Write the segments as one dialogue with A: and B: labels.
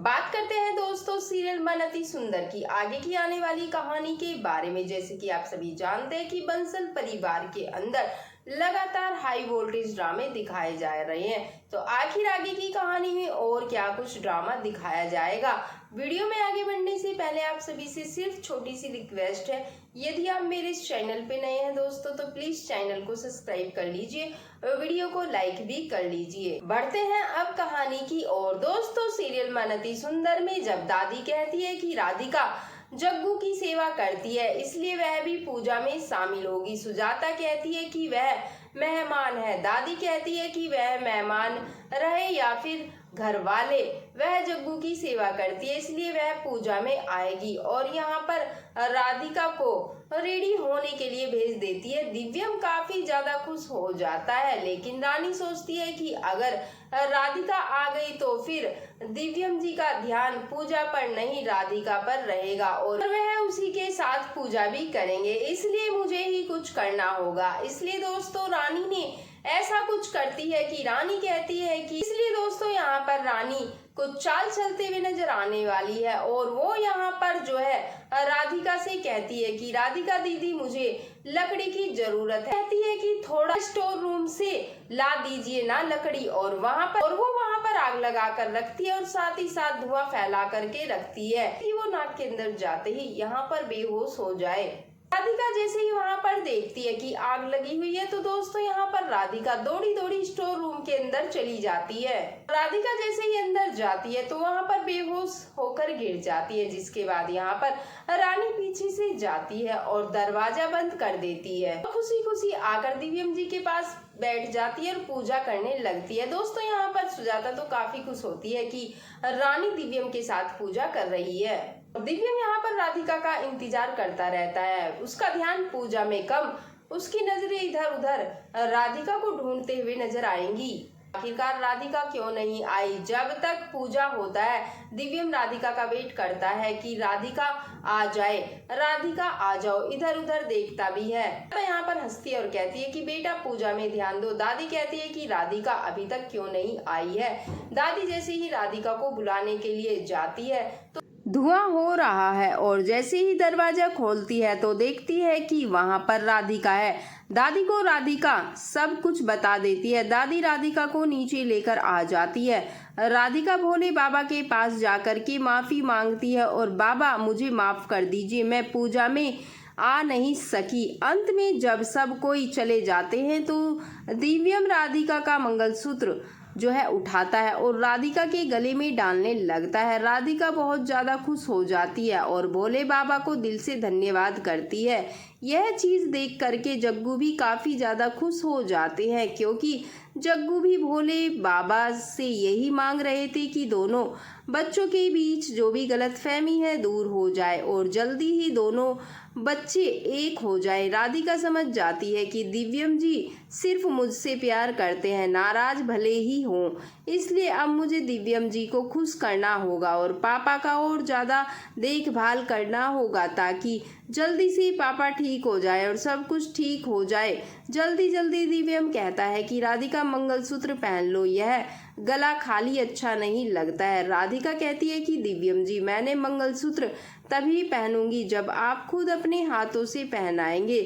A: बात करते हैं दोस्तों सीरियल मन अति सुंदर की आगे की आने वाली कहानी के बारे में। जैसे कि आप सभी जानते हैं कि बंसल परिवार के अंदर लगातार हाई वोल्टेज ड्रामे दिखाए जा रहे हैं, तो आखिर आगे की कहानी में और क्या कुछ ड्रामा दिखाया जाएगा। वीडियो में आगे बढ़ने से पहले आप सभी से सिर्फ छोटी सी रिक्वेस्ट है, यदि आप मेरे इस चैनल पे नए हैं दोस्तों तो प्लीज चैनल को सब्सक्राइब कर लीजिए और वीडियो को लाइक भी कर लीजिए। बढ़ते हैं अब कहानी की ओर। दोस्तों सीरियल मन अति सुंदर में जब दादी कहती है कि राधिका जग्गू की सेवा करती है इसलिए वह भी पूजा में शामिल होगी, सुजाता कहती है कि वह मेहमान है, दादी कहती है कि वह मेहमान रहे या फिर घर वाले, वह जग्गू की सेवा करती है इसलिए वह पूजा में आएगी। और यहाँ पर राधिका को रेडी होने के लिए भेज देती है। दिव्यम काफी ज्यादा खुश हो जाता है, लेकिन रानी सोचती है कि अगर राधिका आ गई तो फिर दिव्यम जी का ध्यान पूजा पर नहीं राधिका पर रहेगा और वह उसी के साथ पूजा भी करेंगे, इसलिए मुझे ही कुछ करना होगा। इसलिए दोस्तों रानी ने ऐसा कुछ करती है कि रानी कहती है कि इसलिए दोस्तों यहाँ पर रानी कुछ चाल चलते हुए नजर आने वाली है और वो यहाँ पर जो है राधिका से कहती है कि राधिका दीदी मुझे लकड़ी की जरूरत है, कहती है कि थोड़ा स्टोर रूम से ला दीजिए ना लकड़ी, और वो वहाँ पर आग लगा कर रखती है और साथ ही साथ धुआं फैला करके रखती है कि वो नाक के अंदर जाते ही यहाँ पर बेहोश हो जाए। राधिका जैसे ही वहां पर देखती है कि आग लगी हुई है तो दोस्तों यहाँ पर राधिका दौड़ी दौड़ी स्टोर रूम के अंदर चली जाती है। राधिका जैसे ही अंदर जाती है तो वहां पर बेहोश होकर गिर जाती है, जिसके बाद यहाँ पर रानी पीछे से जाती है और दरवाजा बंद कर देती है। खुशी खुशी आकर दिव्यम जी के पास बैठ जाती है और पूजा करने लगती है। दोस्तों यहाँ पर सुजाता तो काफी खुश होती है कि रानी दिव्यम के साथ पूजा कर रही है। दिव्यम यहाँ पर राधिका का इंतजार करता रहता है, उसका ध्यान पूजा में कम, उसकी नजरें इधर उधर राधिका को ढूंढते हुए नजर आएंगी। आखिरकार राधिका क्यों नहीं आई। जब तक पूजा होता है दिव्यम राधिका का वेट करता है कि राधिका आ जाए, राधिका आ जाओ, इधर उधर देखता भी है। तो यहाँ पर हंसती है और कहती है कि बेटा पूजा में ध्यान दो। दादी कहती है कि राधिका अभी तक क्यों नहीं आई है। दादी जैसे ही राधिका को बुलाने के लिए जाती है तो धुआं हो रहा है और जैसे ही दरवाजा खोलती है तो देखती है कि वहां पर राधिका है। दादी को राधिका सब कुछ बता देती है। दादी राधिका को नीचे लेकर आ जाती है। राधिका भोले बाबा के पास जाकर के माफी मांगती है और बाबा मुझे माफ कर दीजिए, मैं पूजा में आ नहीं सकी। अंत में जब सब कोई चले जाते हैं तो दिव्यम राधिका का मंगलसूत्र जो है उठाता है और राधिका के गले में डालने लगता है। राधिका बहुत ज़्यादा खुश हो जाती है और भोले बाबा को दिल से धन्यवाद करती है। यह चीज़ देख करके जग्गू भी काफ़ी ज़्यादा खुश हो जाते हैं, क्योंकि जग्गू भी भोले बाबा से यही मांग रहे थे कि दोनों बच्चों के बीच जो भी गलतफहमी है दूर हो जाए और जल्दी ही दोनों बच्चे एक हो जाए। राधिका समझ जाती है कि दिव्यम जी सिर्फ मुझसे प्यार करते हैं, नाराज भले ही हों, इसलिए अब मुझे दिव्यम जी को खुश करना होगा और पापा का और ज़्यादा देखभाल करना होगा ताकि जल्दी से पापा ठीक हो जाए और सब कुछ ठीक हो जाए। जल्दी जल्दी दिव्यम कहता है कि राधिका मंगलसूत्र पहन लो, यह गला खाली अच्छा नहीं लगता है। राधिका कहती है कि दिव्यम जी मैंने मंगलसूत्र तभी पहनूंगी जब आप खुद अपने हाथों से पहनाएंगे।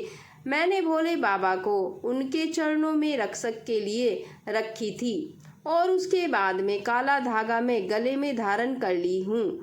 A: मैंने भोले बाबा को उनके चरणों में रक्षक के लिए रखी थी और उसके बाद में काला धागा में गले में धारण कर ली हूँ।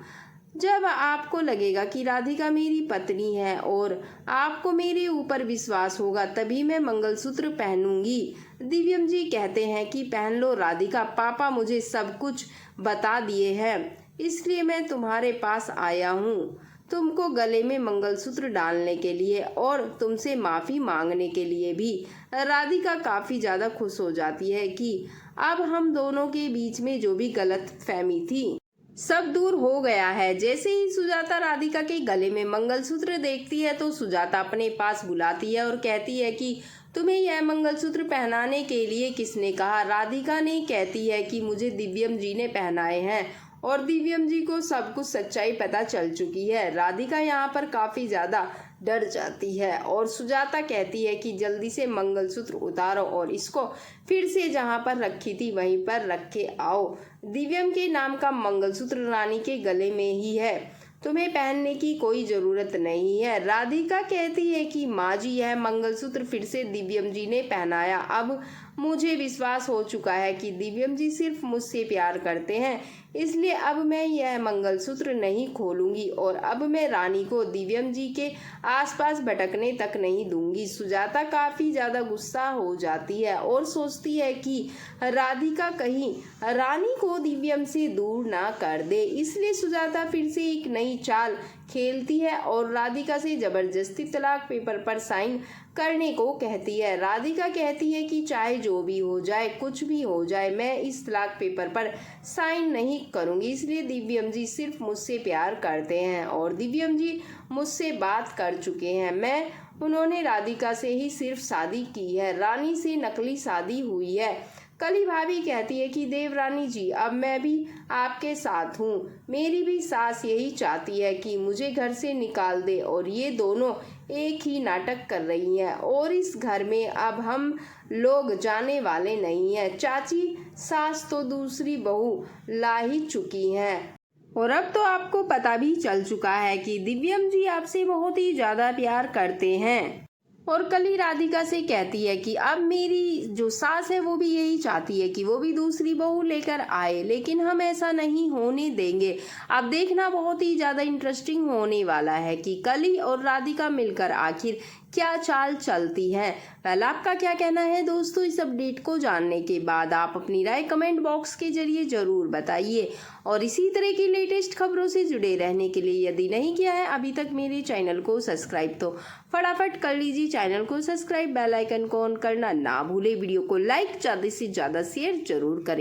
A: जब आपको लगेगा कि राधिका मेरी पत्नी है और आपको मेरे ऊपर विश्वास होगा तभी मैं मंगलसूत्र पहनूंगी। दिव्यम जी कहते हैं कि पहन लो राधिका, पापा मुझे सब कुछ बता दिए हैं इसलिए मैं तुम्हारे पास आया हूँ, तुमको गले में मंगलसूत्र डालने के लिए और तुमसे माफ़ी मांगने के लिए भी। राधिका काफ़ी ज़्यादा खुश हो जाती है कि अब हम दोनों के बीच में जो भी गलत फहमी थी सब दूर हो गया है। जैसे ही सुजाता राधिका के गले में मंगलसूत्र देखती है तो सुजाता अपने पास बुलाती है और कहती है कि तुम्हें यह मंगलसूत्र पहनाने के लिए किसने कहा। राधिका ने कहती है कि मुझे दिव्यम जी ने पहनाए हैं और दिव्यम जी को सब कुछ सच्चाई पता चल चुकी है। राधिका यहाँ पर काफ़ी ज़्यादा डर जाती है और सुजाता कहती है कि जल्दी से मंगलसूत्र उतारो और इसको फिर से जहां पर रखी थी वहीं पर रख के आओ। दिव्यम के नाम का मंगलसूत्र रानी के गले में ही है, तुम्हें पहनने की कोई जरूरत नहीं है। राधिका कहती है कि माँ जी, यह मंगलसूत्र फिर से दिव्यम जी ने पहनाया। अब मुझे विश्वास हो चुका है कि दिव्यम जी सिर्फ मुझसे प्यार करते हैं, इसलिए अब मैं यह मंगलसूत्र नहीं खोलूंगी और अब मैं रानी को दिव्यम जी के आसपास भटकने तक नहीं दूंगी। सुजाता काफी ज्यादा गुस्सा हो जाती है और सोचती है कि राधिका कहीं रानी को दिव्यम से दूर ना कर दे, इसलिए सुजाता फिर से एक नई चाल खेलती है और राधिका से जबरदस्ती तलाक पेपर पर साइन करने को कहती है। राधिका कहती है कि चाहे जो भी हो जाए, कुछ भी हो जाए, मैं इस तलाक पेपर पर साइन नहीं करूंगी, इसलिए दिव्यम जी सिर्फ मुझसे प्यार करते हैं और दिव्यम जी मुझसे बात कर चुके हैं। उन्होंने राधिका से ही सिर्फ शादी की है, रानी से नकली शादी हुई है। कली भाभी कहती है कि देवरानी जी, अब मैं भी आपके साथ हूँ, मेरी भी सास यही चाहती है कि मुझे घर से निकाल दे और ये दोनों एक ही नाटक कर रही हैं और इस घर में अब हम लोग जाने वाले नहीं हैं। चाची सास तो दूसरी बहू ला ही चुकी हैं और अब तो आपको पता भी चल चुका है कि दिव्यम जी आपसे बहुत ही ज्यादा प्यार करते हैं। और कली राधिका से कहती है कि अब मेरी जो सास है वो भी यही चाहती है कि वो भी दूसरी बहू लेकर आए, लेकिन हम ऐसा नहीं होने देंगे। अब देखना बहुत ही ज़्यादा इंटरेस्टिंग होने वाला है कि कली और राधिका मिलकर आखिर क्या चाल चलती है। पहले आपका क्या कहना है दोस्तों इस अपडेट को जानने के बाद? आप अपनी राय कमेंट बॉक्स के जरिए ज़रूर बताइए और इसी तरह की लेटेस्ट खबरों से जुड़े रहने के लिए यदि नहीं किया है अभी तक मेरे चैनल को सब्सक्राइब तो फटाफट कर लीजिए चैनल को सब्सक्राइब, बेल आइकन को ऑन करना ना भूले, वीडियो को लाइक ज़्यादा से ज़्यादा शेयर जरूर करें।